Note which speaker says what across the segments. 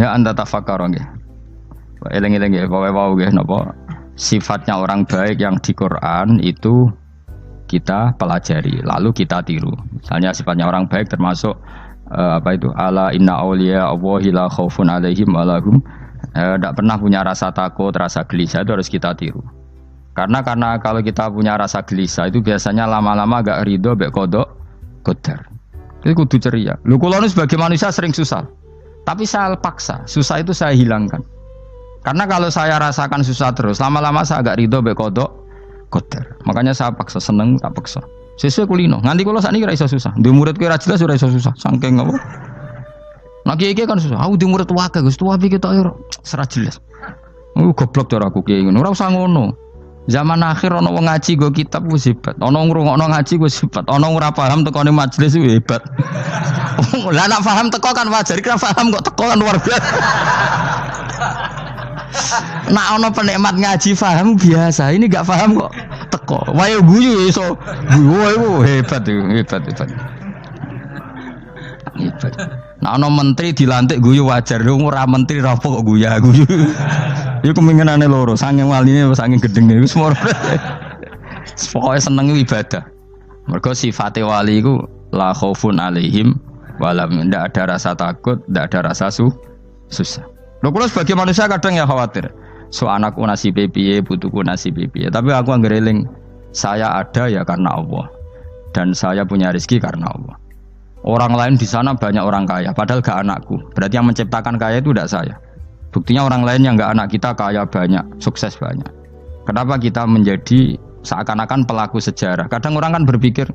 Speaker 1: Ya anta tafakkar nggih. Eling-eling nggih, pokoke wau nggih napa sifatnya orang baik yang di Quran itu kita pelajari, lalu kita tiru. Misalnya sifatnya orang baik termasuk apa itu? Ala inna auliya Allahi la khaufun alaihim wa lahum tidak pernah punya rasa takut, rasa gelisah, itu harus kita tiru. Karena kalau kita punya rasa gelisah itu biasanya lama-lama agak ridho, mbek kodok, qadar. Itu kudu ceria. Lu kula nu sebagai manusia sering susah. Tapi saya paksa, susah itu saya hilangkan. Karena kalau saya rasakan susah terus, lama-lama saya agak ridho, mbek kodok, qadar. Makanya saya paksa, seneng tak paksa. Sesuai kulino. Nganti kula sakniki ora iso susah. Di murid kowe ora jelas ora iso susah. Saking apa? Nah kiai kan susah. Aku di murid wae Gus, tuwa iki tok ora jelas. Goblok cara aku kiai ngono. Ora usah ngono. Zaman akhir ana wong ngaji go kitab wis hebat. Ana ngrungokno ngaji wis hebat. Ana ora paham tekone majelis wis hebat. Lah nek paham teko kan wajar, kira paham kok teko kan luar biasa. Nak ana penikmat ngaji paham biasa. Ini enggak paham kok teko. Wae guyu iso. Guyu hebat itu, hebat. Hebat. Nah ana menteri dilantik guyu wajar. Ora menteri rapo kok guyu. Iku kemungkinane loro, saking waline saking gedenge iku semua. Pokoke seneng ibadah. Mergo sifate wali iku la khaufun alaihim walam, ndak ada rasa takut, ndak ada rasa susah. Lho kula sebagai manusia kadang ya khawatir. So anakku nasibe piye, putuku nasibe piye. Tapi aku anggere eling, saya ada ya karena Allah. Dan saya punya rezeki karena Allah. Orang lain di sana banyak orang kaya, padahal gak anakku. Berarti yang menciptakan kaya itu tidak saya. Buktinya orang lain yang gak anak kita kaya banyak, sukses banyak. Kenapa kita menjadi seakan-akan pelaku sejarah? Kadang orang kan berpikir,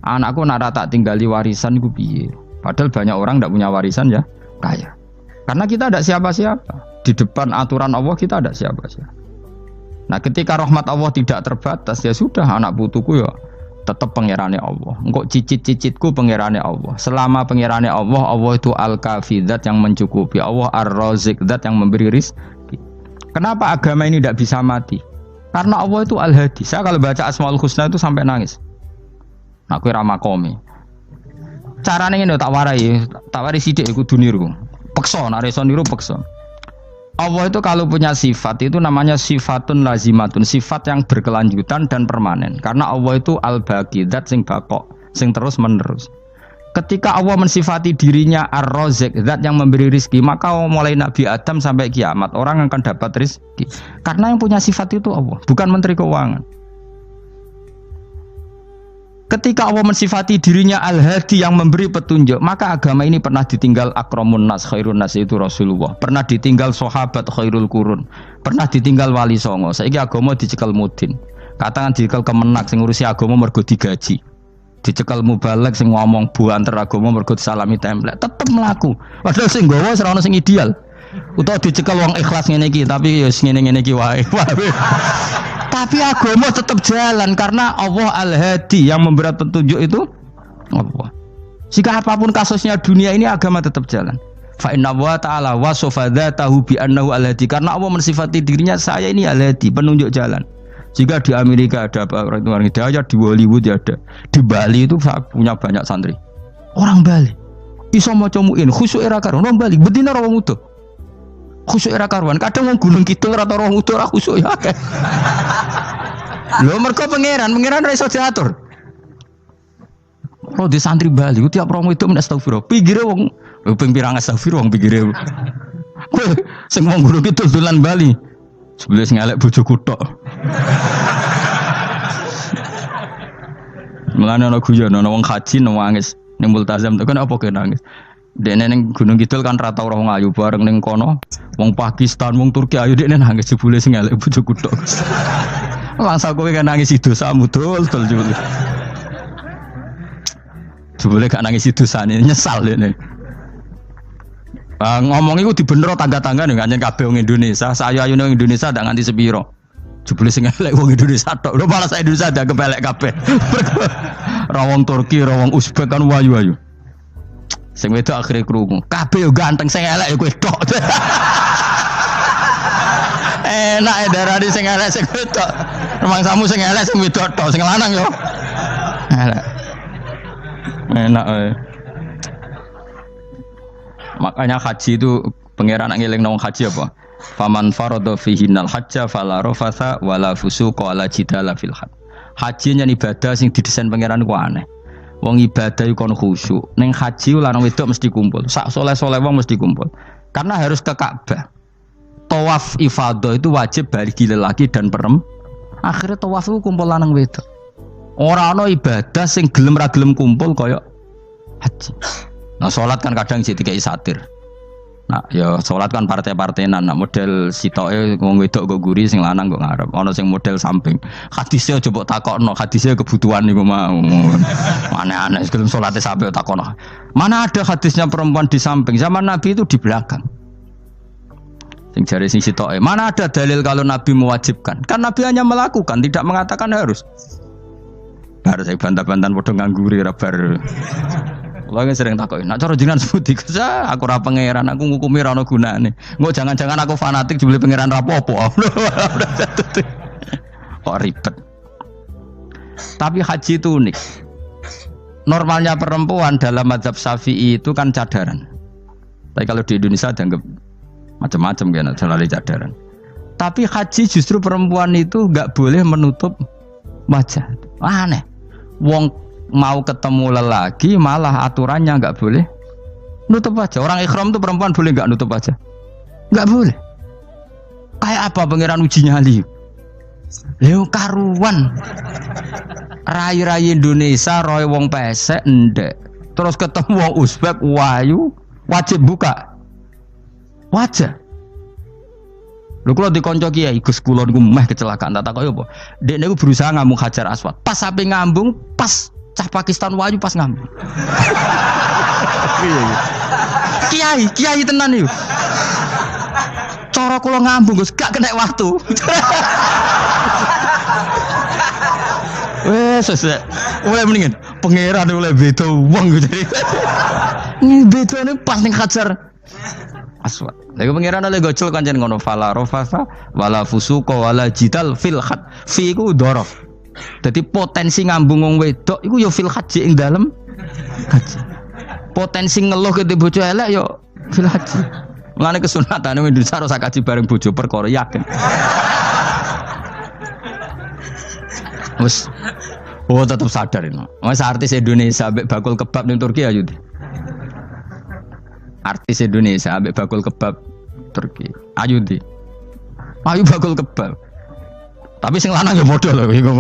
Speaker 1: anakku nak tak tinggali warisan itu piye. Padahal banyak orang tidak punya warisan ya kaya. Karena kita tidak siapa-siapa. Di depan aturan Allah kita tidak siapa-siapa. Nah ketika rahmat Allah tidak terbatas, ya sudah anak putuku ya tetap pangerane Allah. Engkau cicit-cicitku pangerane Allah. Selama pangerane Allah, Allah itu al-kafi, zat yang mencukupi. Allah ar-razik, zat yang memberi rizki. Kenapa agama ini tidak bisa mati? Karena Allah itu al-hadi. Saya kalau baca Asmaul Husna itu sampai nangis. Nah, aku ramakomi. Caranya ini tak warai sidik kudu niru. Peksa, nak reso niru peksa. Allah itu kalau punya sifat itu namanya sifatun lazimatun, sifat yang berkelanjutan dan permanen. Karena Allah itu al-baqi, zat sing bakok, sing terus menerus. Ketika Allah mensifati dirinya ar-razik, zat yang memberi rizki, maka mulai Nabi Adam sampai kiamat orang akan dapat rizki. Karena yang punya sifat itu Allah, bukan Menteri Keuangan. Ketika Allah mensifati dirinya al-hadi yang memberi petunjuk, maka agama ini pernah ditinggal akramun nas, khairun nas itu Rasulullah. Pernah ditinggal sahabat khairul qurun. Pernah ditinggal wali songo. Saiki agama dicekel mudin. Katakan dicekel kemenak sing ngurusi agama mergo digaji. Dicekel mubalek sing ngomong buanter agama mergo disalami template. Tetep mlaku. Padahal sing nggawa ora ono sing ideal. Utawa dicekel wong ikhlas ngene iki, tapi ya ngene-ngene iki wae. Tapi agama tetap jalan karena Allah al-hadi yang memberi petunjuk itu Allah. Jika apapun kasusnya dunia ini agama tetap jalan. Fa inna wa ta'ala wasofa dzatahu bi annahu al-hadi, karena Allah mensifati dirinya saya ini al-hadi, penunjuk jalan. Jika di Amerika ada orang hidayah, di Hollywood ada, di Bali itu punya banyak santri. Orang Bali iso maca muin khusyuk era karo orang Bali bedina ora wong utuh. Khusyuk era karuan, kadang wong Gunung Kidul ora tau wong utuh ora khusyuk ya. Lho mergo pangeran ora iso diatur. Kalau di santri Bali ku tiap romo itu men astagfirullah. Pikire wong ping pirang astagfirullah wong pikire. Sing wong Gunung Kidul dolan Bali. Sebelah sing elek bojoku tok. Mulane ana guyon ana wong haji nangis ning multazam to kan apa ke nangis. Dene ning Gunung Kidul kan rata ora wong ayu bareng ning kono. Wong Pakistan, wong Turki ayu dekne nangis jebule sing elek bojoku tok. Langsung kowe kan nangis dosamu dul jebule. Jebule gak nangis dosane nyesal dene. Ngomong iku dibenero tangga-tangga ning kanjen kabeh wong Indonesia. Saya ayune wong Indonesia ndak nganti sepiro. Jebule sing elek wong Indonesia tok. Lho malah sak Indonesia ndak kepelek kabeh. Ra wong Turki, ra wong Uzbek kan wayu-wayu. Sing wedok akhire krungu. Kabeh yo ganteng sing elek yo kowe tok. Enak darani sing elek sing wedok. Rumangsamu sing elek sing wedok tok, sing lanang yo. Elek. Enak. Makanya haji itu Pangeran nak ngelingno wong haji apa? Faman farada fihinnal hajja fala rafatha wala fusuqa wala jidala fil hajj. Haji nyen ibadah sing didesain pangeran ku aneh. Wong ibadah iku kon khusyuk. Ning haji lanang wedok mesti kumpul. Sak soleh-soleh wong mesti kumpul. Karena harus ke Ka'bah. Tawaf ifadah itu wajib bagi lelaki dan perempuan. Akhirnya tawaf itu kumpul lanang wedok. Ora ana ibadah sing gelem ra gelem kumpul kaya haji. Nah salat kan kadang sih dikai satir. Nah, ya salat kan partai-partainan. Nah, model sitoke wong wedok kok guri sing lanang kok ngarep. Ana sing model samping. Hadise aja mbok takokno, hadise kebutuhan niku mau. Aneh-aneh sebelum salate sampai takokno. Mana ada hadisnya perempuan di samping? Zaman Nabi itu di belakang. Sing jare sing sitoke. Mana ada dalil kalau Nabi mewajibkan? Kan Nabi hanya melakukan, tidak mengatakan harus. Bar saya bantah-bantahan padha ngangguri ra bar. Kula sering takoki, "Nek cara jenengan sebuti aku ora pangeran, aku ngukumi ra ono gunane. Engko jangan-jangan aku fanatik jebule pangeran ra apa-apa." Kok ribet. Tapi haji itu unik. Normalnya perempuan dalam mazhab Syafi'i itu kan cadaran. Tapi kalau di Indonesia dianggap macam-macam kan, selalu cadaran. Tapi haji justru perempuan itu enggak boleh menutup wajah. Aneh. Wong mau ketemu lelaki malah aturannya enggak boleh nutup wajah. Orang ikhram tuh perempuan boleh enggak nutup wajah? Enggak boleh. Kayak apa pangeran uji nyali? Leo karuan. Rai-rai Indonesia roy wong pesek ndek. Terus ketemu wong Uzbek wayu wajib buka wajah. Lho kula dikonco kiai Gus kula niku meh kecelakaan tak takoki apa. Dek niku berusaha ngambung Hajar Aswad. Pas sampe ngambung pas cah Pakistan wayu pas ngambung. Kiai tenan iki. Cara kula ngambung Gus gak kena waktu. Sesek. Oleh mendingan pangeran oleh beda wong gitu. Ini bedane pas ning Hajar Aswad. Lha pangeran oleh gocol kancen ngono fala rafasa wala fusuqa wala jidal fil khat. Fi iku dhorof. Jadi potensi ngambung wong wedok iku ya fil haji ing dalem haji. Potensi ngeluh ke bojo elek ya fil haji. Mulane kesunatane Indonesia harus kaji bareng bojo perkara yakin. Wes tetap sadar ini. Mas artis Indonesia ambek bakul kebab ning Turki ayo. Artis Indonesia ambek bakul kebab Turki. Ayo di. Ayo bakul kebab. Tapi sing lanang ya modal lho iku.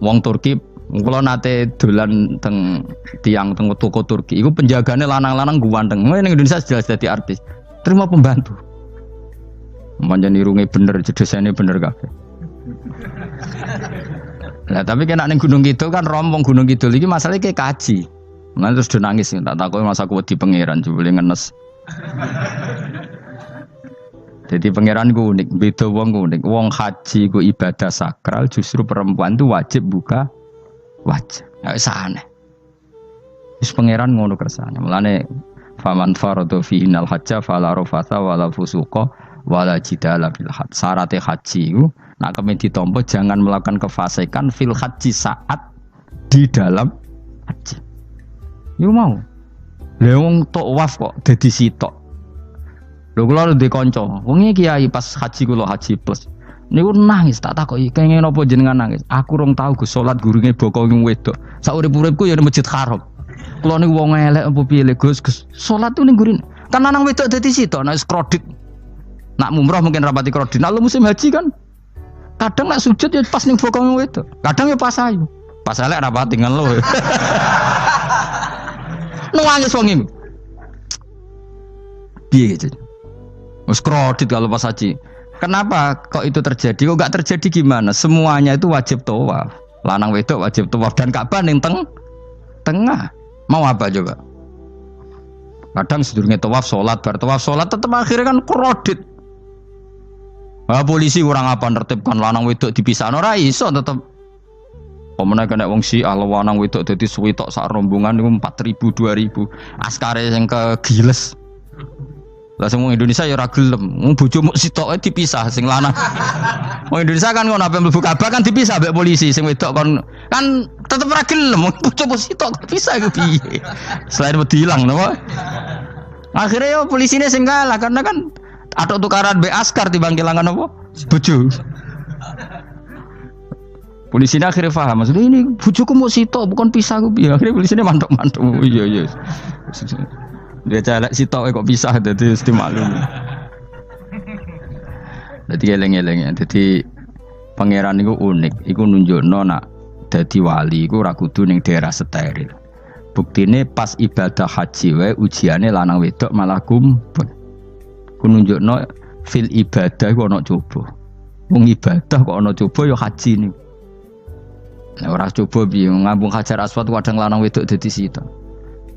Speaker 1: Wong Turki kula nate dolan teng tiang teng toko Turki. Iku penjagane lanang-lanang guanteng. Ning Indonesia jelas dadi artis. Terima pembantu. Manjan irunge bener, jedesane bener kabeh. Lah tapi kena ning Gunung Kidul kan rombong Gunung Kidul iki masalahnya kayak kaji. Nah terus do nangis tak takoki masa aku wedi pangeran jebule ngenes. Jadi pangeran ku unik, beda wong ku unik. Wong haji ku ibadah sakral, justru perempuan itu wajib buka wajah. Nggak usah aneh. Terus pangeran ngono kersane. Mulane faman farada fihinal hajja fala rafatha wala fusuqa wala jidala fil hajj. Syarat haji ku nak kemen ditampa jangan melakukan kefasikan fil haji saat di dalam haji. Yo mau. Lha wong tawaf kok dadi sitok. Lho kula ndek kanca, wong iki kiai pas haji kula haji plus. Niku nangis tak takoki, kenging napa jenengan nangis? Aku rong tau Gus salat gurunge bokong wedok. Sak urip-uripku ya ning Masjid Haram. Kula niku wong elek apa piye le Gus? Salat tu ning gurine. Kan lanang wedok dadi sitok nek kredit. Nak umrah mungkin rapati kredit. Nek musim haji kan kadang nek sujud ya pas ning bokong wedok. Kadang ya pas ayu. Pas elek rapati ngelo. Nangis wong iki. Piye gitu. Wes kredit kalau pas haji. Kenapa kok itu terjadi? Kok enggak terjadi gimana? Semuanya itu wajib tawaf. Lanang wedok wajib tawaf dan Ka'bah ning tengah. Mau apa coba? Kadang sedurunge tawaf salat, bar tawaf salat tetep akhirnya kan kredit. Ah polisi kurang apa nertibkan lanang wedok dipisahno ora iso tetep. Pemene kena wong Syiah lanang wedok dadi suwi tok sak rombongan niku 4.000 2.000. Askare sing kegiles. Lah semua Indonesia ya ora gelem. Bojo muk sitoke dipisah sing lanang. Wong Indonesia kan ngono ape mlebu Ka'bah kan dipisah mbek polisi sing wedok kan tetep ora gelem. Bojo muk sitok dipisah iku piye? Selain wedi ilang napa? Akhirnya yo polisine sing kalah karena kan atau tukaran be askar timbang kelangan apa? Bojo. Polisine akhirnya paham maksudnya ini bojoku mau sitok bukan pisah ku piye. Akhirnya polisine mantuk-mantuk. Iya. Dia calek sitok kok pisah dadi mesti maklum. Dadi eleng-eleng ya. Dadi pangeran iku unik, iku nunjukno nak dadi wali iku ora kudu ning daerah steril. Buktine pas ibadah haji wae ujiane lanang wedok malah kumpul. Ku nunjukno fil ibadah iku ana coba. Wong ibadah kok ana coba ya haji niku. Nek ora coba piye ngambung Hajar Aswad kadang lanang wedok dadi sita.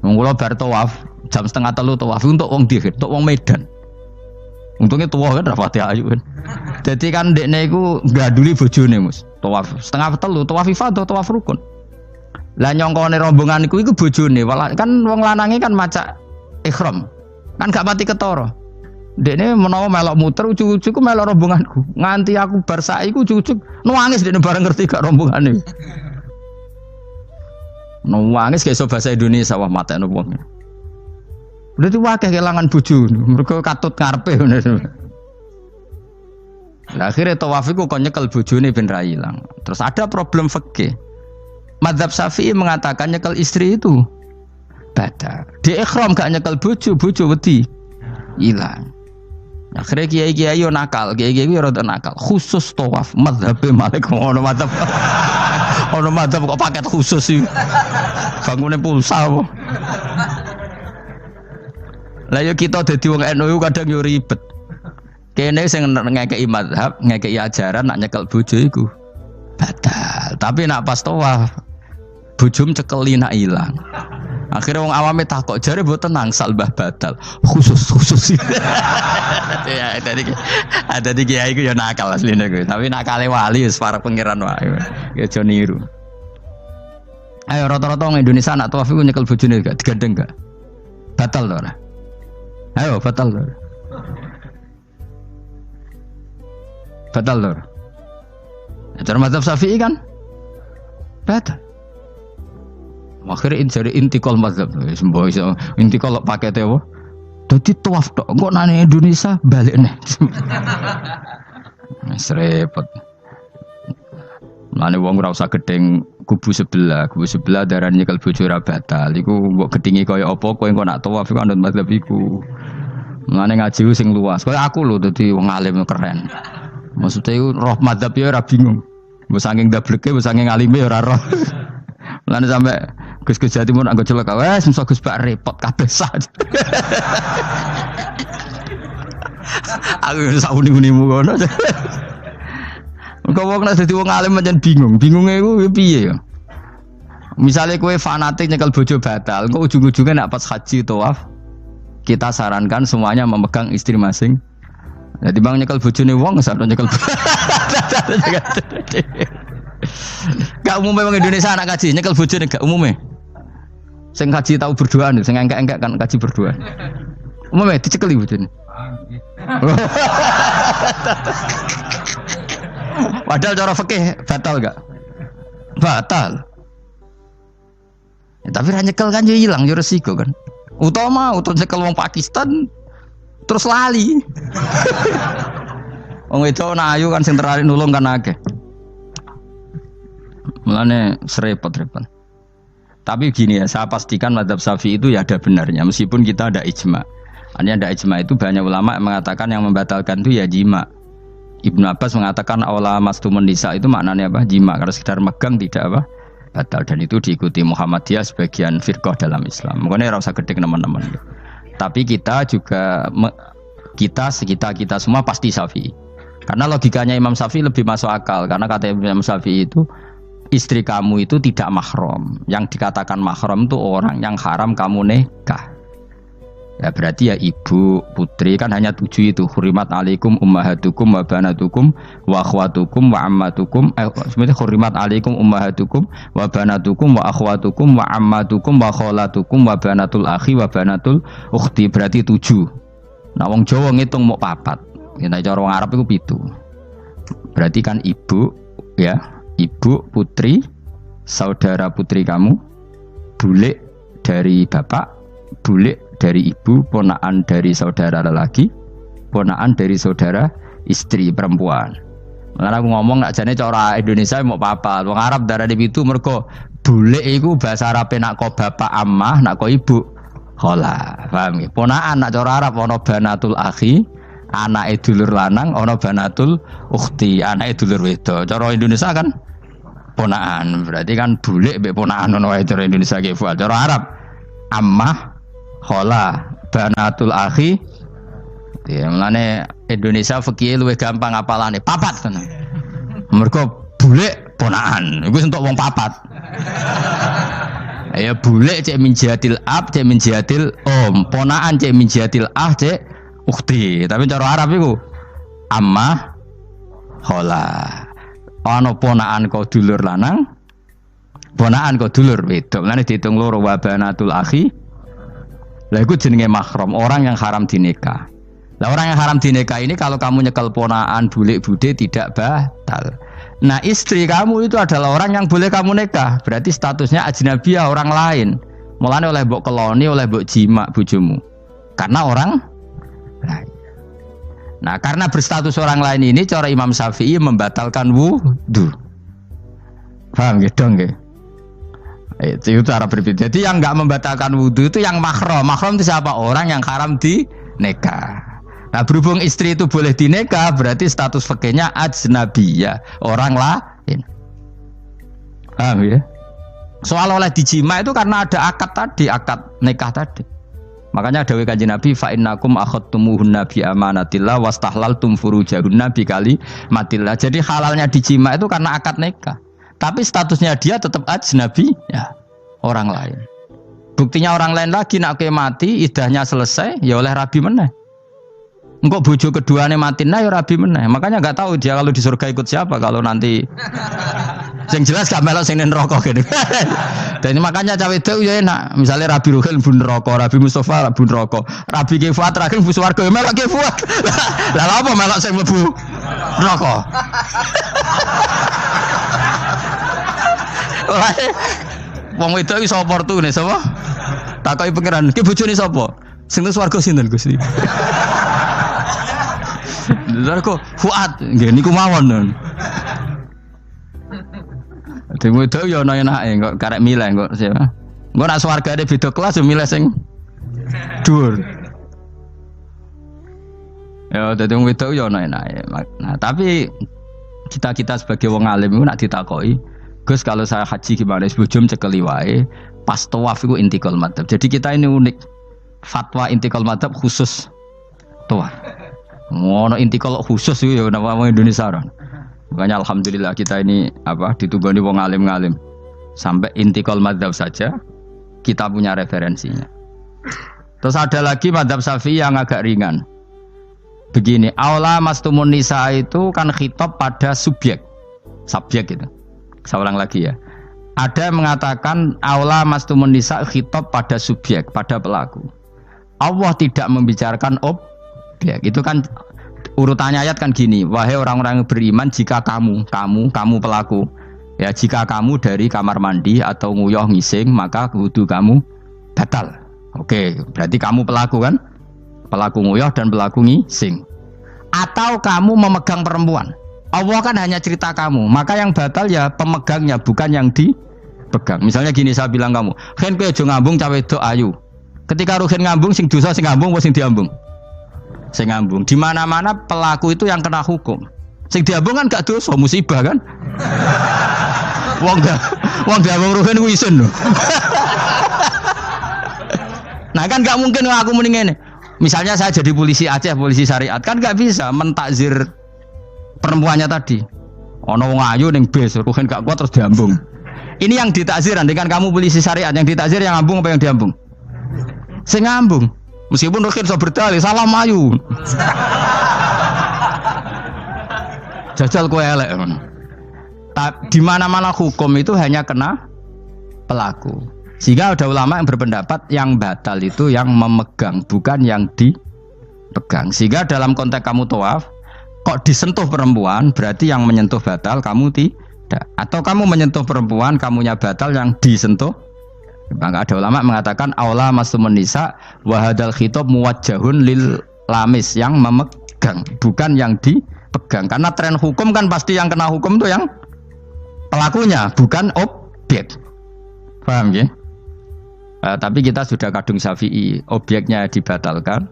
Speaker 1: Wong kula bar tawaf jam 2:30 tawaf untuk wong dihir, untuk wong Medan. Untungnya tua kan rapati ayu kan. Jadi kan dekne iku gaduli bojone Mus. Tawaf 2:30 tawaf ifadah tawaf rukun. Lah nyongkone rombongan iku bojone, kan wong lanange kan macak ihram. Kan gak pati ketara. Dekne menawa melok muter ujug-ujug melok rombonganku. Nganti aku bar saiki ujug-ujug nangis dekne bareng ngerti gak rombongane. Nangis gak iso bahasa Indonesia wah matekno wong. Berarti wakil kelangan bojo, mereka katut ngarepe ngono. Lah akhire tawaf iku kon nyekel bojone ben ra ilang. Terus ada problem fikih. Madzhab Syafi'i mengatakan nyekel istri itu batal. Di ihram gak nyekel bojo wedi ilang. Akhire kiai-kiai yo nakal, kiai-kiai yo rada nakal. Khusus tawaf madzhab Malik ngono madzhab. Ono madzhab kok paket khusus iki. Bangune pulsa apa? Lah yo kita dadi wong NU kadang yo ribet. Kene sing ngekeki mazhab, ngekeki ajaran nak nyekel bojo iku batal. Tapi nak pas tawaf bojom cekeli nak ilang. Akhirnya wong awame takok jare mboten nangsal mbah batal. Khusus. Ya tadi kiai iku yo nakal asline kuwi. Tapi nakale wali wis para pangeran wae. Ya aja niru. Ayo rata-rata wong Indonesia nak tawaf iku nyekel bojone gak digandeng gak? Batal to ora? Ayo batal lor. Batal lor. Cara mazhab Syafi'i kan batal. Akhirnya jadi intikal mazhab. Semboh iso intikal pakete apa? Dadi tawaf tok. Kok nang Indonesia balik nih. Wis repot. Mane wong ora usah gedeng kubu sebelah darane nyekel bojo ora batal. Iku mbok gedingi kaya apa kowe engko nak tawaf iku anut mazhab iku. Mane ngaji sing luas. Kaya aku lho dadi wong alim keren. Maksudnya iku roh mazhab ya ora bingung. Mbok saking dableke, mbok saking alime ora roh. Mane sampe Gus-gus Jawa Timur anggo celaka wes mesti Gus Bak repot kabeh sah. Aku sak uni-unimu ngono. Kok wong nek dadi wong alim pancen bingung. Bingunge iku piye ya? Misale kowe fanatik nyekel bojo batal, kok ujung-ujungnya nek pas haji tawaf kita sarankan semuanya memegang istri masing. Jadi bang nyekel bojone wong sareng nyekel. Gak umumnya wong Indonesia anak kaji nyekel bojone gak umumnya. Sing kaji tahu berduaan, sing engkek-engkek kan kaji berduaan. Umumnya dicekeli bojone. Padahal cara fikih batal gak? Batal. Ya, tapi ra nyekel kan yo ilang yo resiko kan. Utama nyekel wong Pakistan terus lali. Wong wedok ayu kan sing tertarik nulung kan akeh. Mulane serepot-repot. Tapi gini ya, saya pastikan mazhab Syafi'i itu ya ada benarnya meskipun kita ada ijma. Artinya ada ijma itu banyak ulama yang mengatakan yang membatalkan itu ya jima. Ibnu Abbas mengatakan awla mastumun nisa itu maknanya apa? Jima. Kalau sekedar megang tidak apa? Batal. Dan itu diikuti Muhammadiyah sebagian firqah dalam Islam. Makanya rasa gede teman-teman. Tapi kita juga kita semua pasti Syafi'i. Karena logikanya Imam Syafi'i lebih masuk akal. Karena kata Imam Syafi'i itu istri kamu itu tidak mahram. Yang dikatakan mahram itu orang yang haram kamu nikah. Ya berarti ya ibu, putri kan hanya 7 itu. Hurimat alaikum ummahatukum wa banatukum wa akhwatukum wa ammatukum. Sebenarnya hurimat alaikum ummahatukum wa banatukum wa akhwatukum wa ammatukum wa kholatukum wa banatul akhi wa banatul ukhti. Berarti 7. Nah wong Jawa ngitung mau 4. Ya cara wong Arab itu 7. Berarti kan ibu ya, ibu, putri, saudara putri kamu, bule dari bapak, bule dari ibu, ponakan dari saudara lelaki, ponakan dari saudara istri perempuan. Karena aku ngomong nak jane cara Indonesia mau papat. Wong Arab darah di itu mergo bule iku bahasa Arab nak ko bapak ammah, nak ko ibu khola. Paham ya? Ponakan nak cara Arab ana banatul akhi, anake dulur lanang, ana banatul ukhti, anake dulur wedok. Cara Indonesia kan ponakan. Berarti kan bule mbek ponakan ana wae cara Indonesia ki. Cara Arab ammah, khola, banatul akhi. Ya, mulane Indonesia fikih luwih gampang apalane papat tenan. Mergo bule ponakan, iku entuk wong papat. Ya bule cek min jihadil ab, cek min jihadil om, ponakan cek min jihadil ah, cek ukhti. Tapi cara Arab iku ammah khola. Ana ponakan kok dulur lanang, ponakan kok dulur wedok. Mulane diitung loro wa banatul akhi. Lah iku jenenge mahram, orang yang haram dinikah. Nah, orang yang haram dinikah ini kalau kamu nyekel ponaan bulik bude tidak batal. Nah istri kamu itu adalah orang yang boleh kamu nikah. Berarti statusnya ajnabiyah, orang lain. Mulane oleh mbok keloni, oleh mbok jima bojomu. Karena orang lain. Nah karena berstatus orang lain ini cara Imam Syafi'i membatalkan wudu. Paham gitu nggih? Itu cara berbeda. Jadi yang enggak membatalkan wudu itu yang mahram. Mahram itu siapa? Orang yang haram dinikah. Nah berhubung istri itu boleh dinikah, berarti status fikihnya ajnabiyah, orang lain. Paham ya? Soal oleh dijima itu karena ada akad tadi, akad nikah tadi. Makanya dawuh Kanjeng Nabi, fa innakum akhadtumuhunna bi amanatillah wastahlaltum furujahunna bi kalimatillah. Jadi halalnya dijima itu karena akad nikah. Tapi statusnya dia tetap ajnabi, ya, orang lain. Buktinya orang lain lagi nak mati, idahnya selesai, ya oleh rabi meneh. Engkau bojo keduanya mati nah ya rabi meneh. Makanya nggak tahu dia kalau di surga ikut siapa kalau nanti. Yang jelas gak melok sing neraka gitu. Dan makanya cawe itu ya enak. Misalnya Rabi Ruhil bun neraka, Rabi Mustafa bun neraka, Rabi Kifat terakhir bun swarga melok Kifat. Lah apa melok sing mlebu neraka? Wong wedok iso oportune sapa? Takoki pangeran, ki bojone sapa? Sing nang swarga sinten Gusti? Lha kok Fuad nggih niku mawon. Dene wedok yo ana enake kok karek milih kok siapa. Engko nek swargane beda kelas yo milih sing dhuwur. Ya dadi wedok yo ana enake. Nah, tapi kita sebagai wong alim iku nek ditakoki, Gus kalau saya haji gimana? Sebujum cekeli wae, pas tawaf iku intikal madhab. Jadi kita ini unik. Fatwa intikal madhab khusus tawaf. Ngono intikal khusus itu ya nama Indonesia kan. Makanya alhamdulillah kita ini ditugani wong alim-alim. Sampai intikal madhab saja kita punya referensinya. Terus ada lagi madhab Syafi'i yang agak ringan. Begini, aula mastumun nisa itu kan khitab pada subjek gitu. Saya ulang lagi ya. Ada yang mengatakan aula mastumun nisa khitab pada subjek, pada pelaku. Allah tidak membicarakan objek. Itu kan urutannya ayat kan gini, wahai orang-orang yang beriman jika kamu pelaku. Ya jika kamu dari kamar mandi atau nguyuh ngising maka wudu kamu batal. Oke, berarti kamu pelaku kan? Pelaku nguyuh dan pelaku ngising. Atau kamu memegang perempuan. Allah kan hanya cerita kamu, maka yang batal ya pemegangnya bukan yang dipegang. Misalnya gini saya bilang kamu, "Ken kowe aja ngambung cawe wedok ayu." Ketika rugen ngambung sing dosa sing ngambung apa sing diambung? Sing ngambung. Di mana-mana pelaku itu yang kena hukum. Sing diambung kan gak dosa, musibah kan? Wong diambung rugen ku isin lho. Nah kan gak mungkin aku mending ngene. Misalnya saya jadi polisi Aceh, polisi syariat, kan gak bisa mentakzir perempuannya tadi. Ono wong ayu ning bis, ruhen gak kuat terus diambung. Ini yang ditakzir, dengan kamu polisi syariat yang ditakzir yang ngambung apa yang diambung? Sing ngambung. Meskipun ruhen so berdalih salah mayu. Jajal kowe elek ngono. Di mana-mana hukum itu hanya kena pelaku. Sehingga ada ulama yang berpendapat yang batal itu yang memegang, bukan yang dipegang. Sehingga dalam konteks kamu tawaf, kok disentuh perempuan, berarti yang menyentuh batal, kamu tidak. Atau kamu menyentuh perempuan, kamunya batal, yang disentuh Maka ada ulama mengatakan aula masumun nisa wa hadzal khitab muwajjahun lil lamis yang memegang, bukan yang dipegang. Karena tren hukum kan pasti yang kena hukum itu yang pelakunya, bukan objek. Paham ya? Tapi kita sudah kadung Syafi'i, objeknya dibatalkan,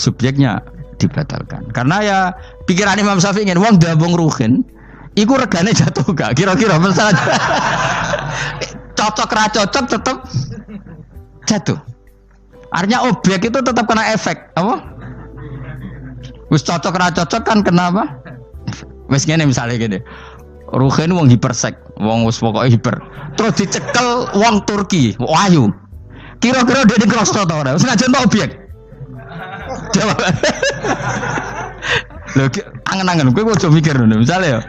Speaker 1: subjeknya dibatalkan. Karena ya pikiran Imam Syafi'i ingin wong dabung ruhin, iku regane jatuh gak? Kira-kira misalnya cocok ra cocok tetap jatuh. Artinya objek itu tetap kena efek, apa? Wis cocok ra cocok kan kenapa? Wis ngene misalnya gini. Ruhin wong hipersek, wong wis pokoke hiper. Terus dicekel wong Turki, ayu. Kira-kira dia dikrosno ta ora? Wis najan objek. Jawab. Lho angen-angen kowe ojo mikir ngono. Misale ya.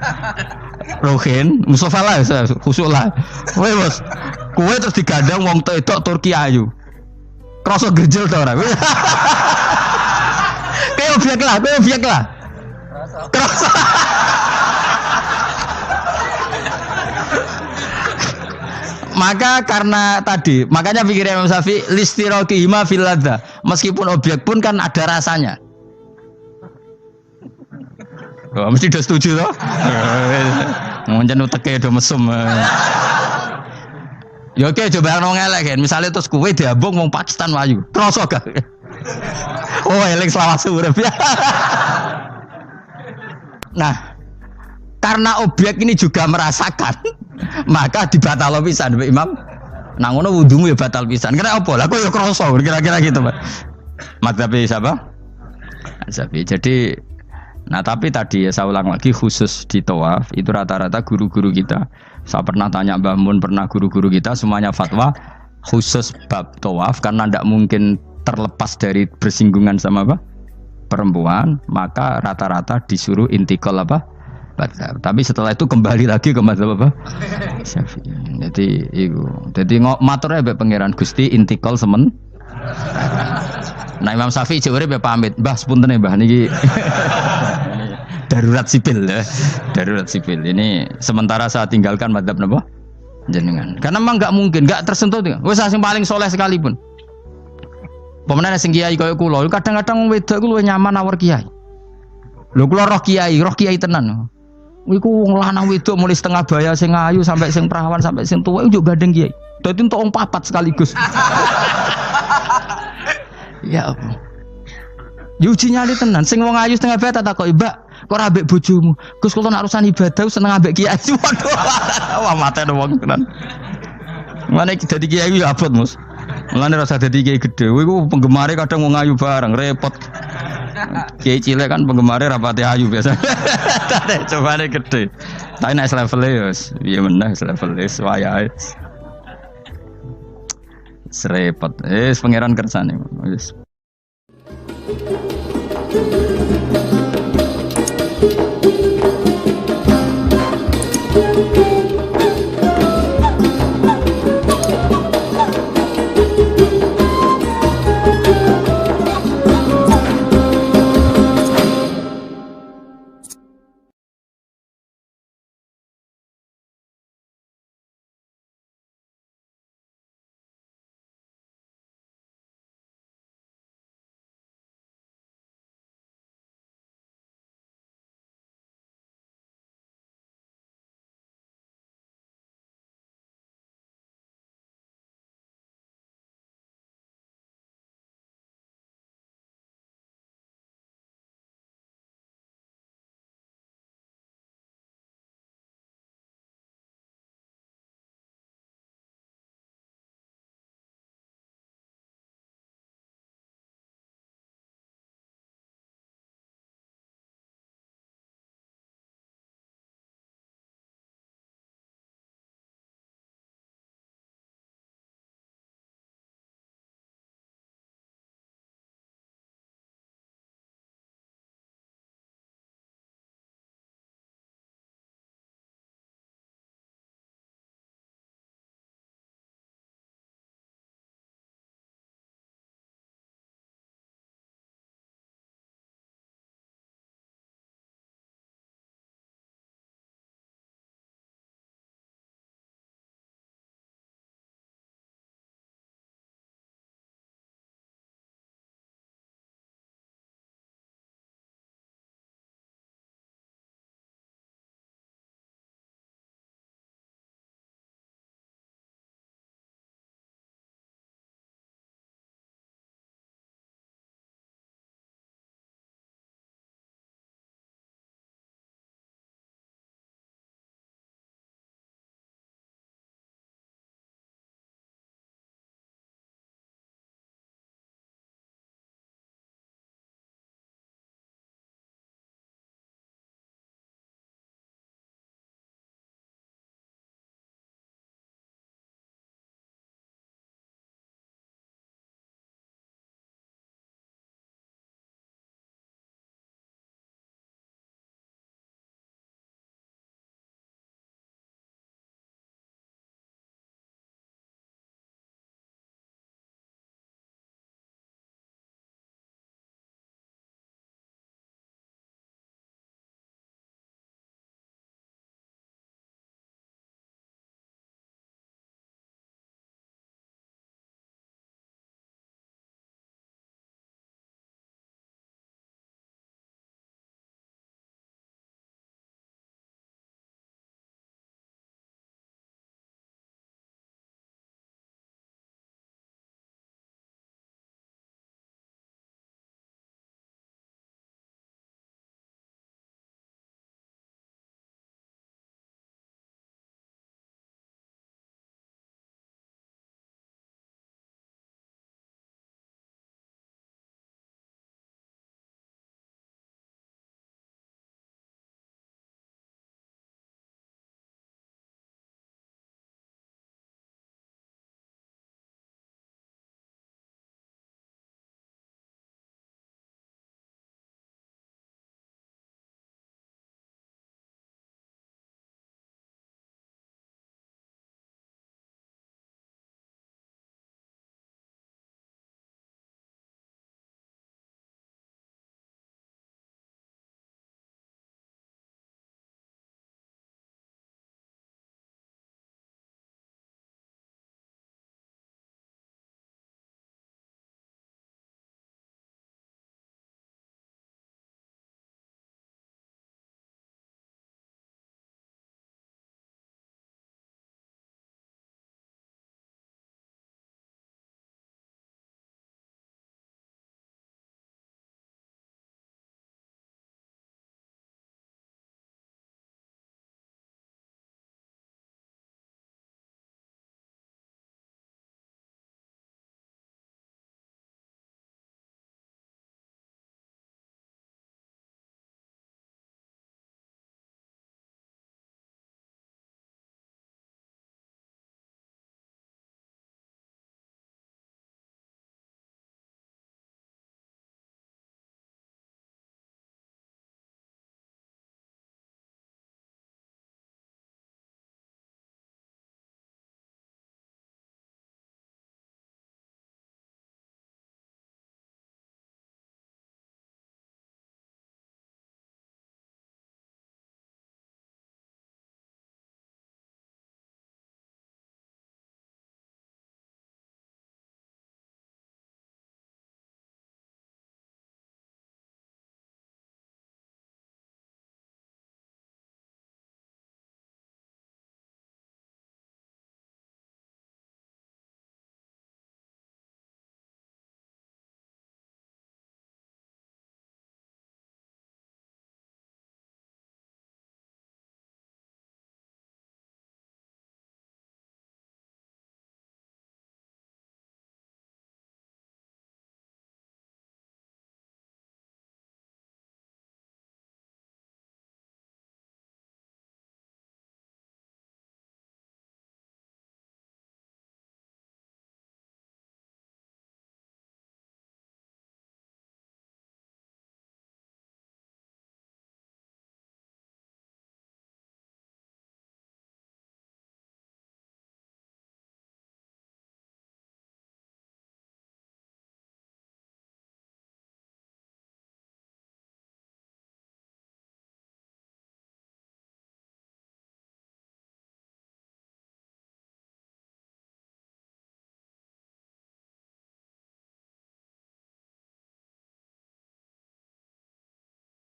Speaker 1: Ruhin, Mustafa lah, khusuk lah. Kowe bos, kowe terus digandang wong wedok Turki ayu. Kroso gerjel ta ora? Kowe objek lah. Kroso. Maka karena tadi, makanya pikirnya Imam Syafi'i listiraqihima fil ladza. Meskipun objek pun kan ada rasanya. Oh, mesti udah setuju toh? Ngoncen uteke do mesum. Ya oke coba nang elek kan. Misale terus kowe diambung wong Pakistan wayu. Kroso gak? Oh, elek selawase urip. Nah, karena objek ini juga merasakan, maka dibatal pisan Mbak Imam. Nang ngono wudumu ya batal pisan. Kira apa? Lah kok ya kroso kira-kira gitu, Pak. Madzhab siapa? Syafi'i. Jadi nah tapi tadi ya saya ulang lagi khusus di tawaf itu rata-rata guru-guru kita. Saya pernah tanya Mbah Mun, pernah guru-guru kita semuanya fatwa khusus bab tawaf karena tidak mungkin terlepas dari bersinggungan sama apa? Perempuan, maka rata-rata disuruh intikal apa? Madzhab. Tapi setelah itu kembali lagi ke madzhab apa? Syafi'i. Jadi itu. Jadi maturnya mbek pangeran Gusti intikal semen. Nah Imam Syafi'i jare mbek pamit, Mbah sepunten Mbah niki. Darurat sipil ya. Darurat sipil. Ini sementara saya tinggalkan madzhab napa? Jenengan. Karena memang enggak mungkin, enggak tersentuh. Wis sing paling soleh sekalipun. Pemenang sing kiai kaya kula, kadang-kadang wedok iku luwih nyaman awor kiai. Lho kula roh kiai tenan. Iku wong lanang wedok mulai setengah baya sing ayu sampai sing perawan sampai sing tuwa iku gandeng kiai. Dadi entuk wong papat sekaligus. Ya apa? Yuji nyali tenan, sing wong ayu setengah baya tak takoki, "Mbak, kok ora ambek bojomu?" Gus kula nak urusan ibadah seneng ambek kiai. Waduh. Wah mate wong tenan. Mane dadi kiai ya abot, Mus. Mulane rasa dadi kiai gedhe. Kowe iku penggemare kadang wong ayu bareng repot. Kiai cilik kan penggemare rapati ayu biasa. Cobane gede. Tapi nek level ya piye meneh level wayahe. Serepot. Pangeran kersane wis.